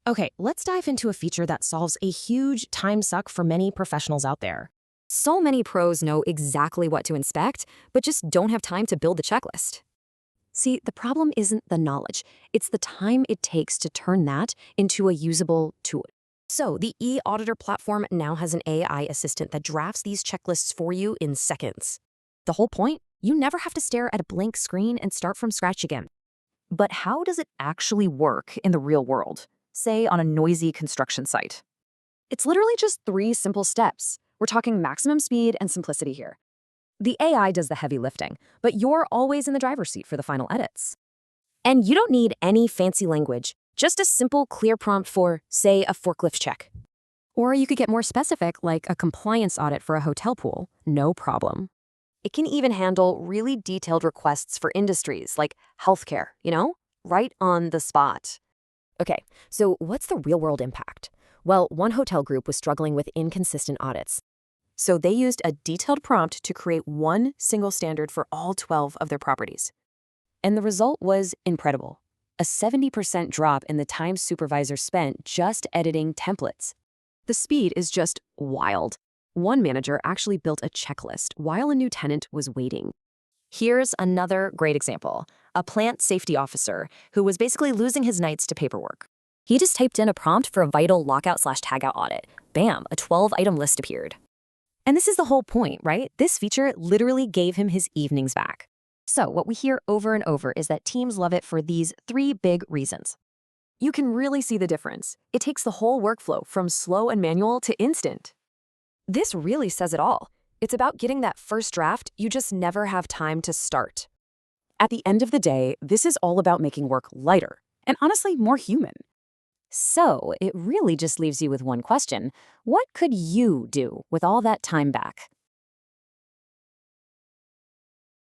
Okay, let's dive into a feature that solves a huge time suck for many professionals out there. So many pros know exactly what to inspect, but just don't have time to build the checklist. See, the problem isn't the knowledge, it's the time it takes to turn that into a usable tool. So, the eAuditor platform now has an AI assistant that drafts these checklists for you in seconds. The whole point? You never have to stare at a blank screen and start from scratch again. But how does it actually work in the real world, say on a noisy construction site? It's literally just 3 simple steps. We're talking maximum speed and simplicity here. The AI does the heavy lifting, but you're always in the driver's seat for the final edits. And you don't need any fancy language, just a simple, clear prompt for, say, a forklift check. Or you could get more specific, like a compliance audit for a hotel pool, no problem. It can even handle really detailed requests for industries like healthcare, right on the spot. Okay, so what's the real-world impact? Well, one hotel group was struggling with inconsistent audits. So they used a detailed prompt to create one single standard for all 12 of their properties. And the result was incredible. A 70% drop in the time supervisors spent just editing templates. The speed is just wild. One manager actually built a checklist while a new tenant was waiting. Here's another great example. A plant safety officer who was basically losing his nights to paperwork. He just typed in a prompt for a vital lockout/tagout audit. Bam, a 12-item list appeared. And this is the whole point, right? This feature literally gave him his evenings back. So what we hear over and over is that teams love it for these 3 big reasons. You can really see the difference. It takes the whole workflow from slow and manual to instant. This really says it all. It's about getting that first draft you just never have time to start. At the end of the day, this is all about making work lighter and honestly more human. So it really just leaves you with one question. What could you do with all that time back?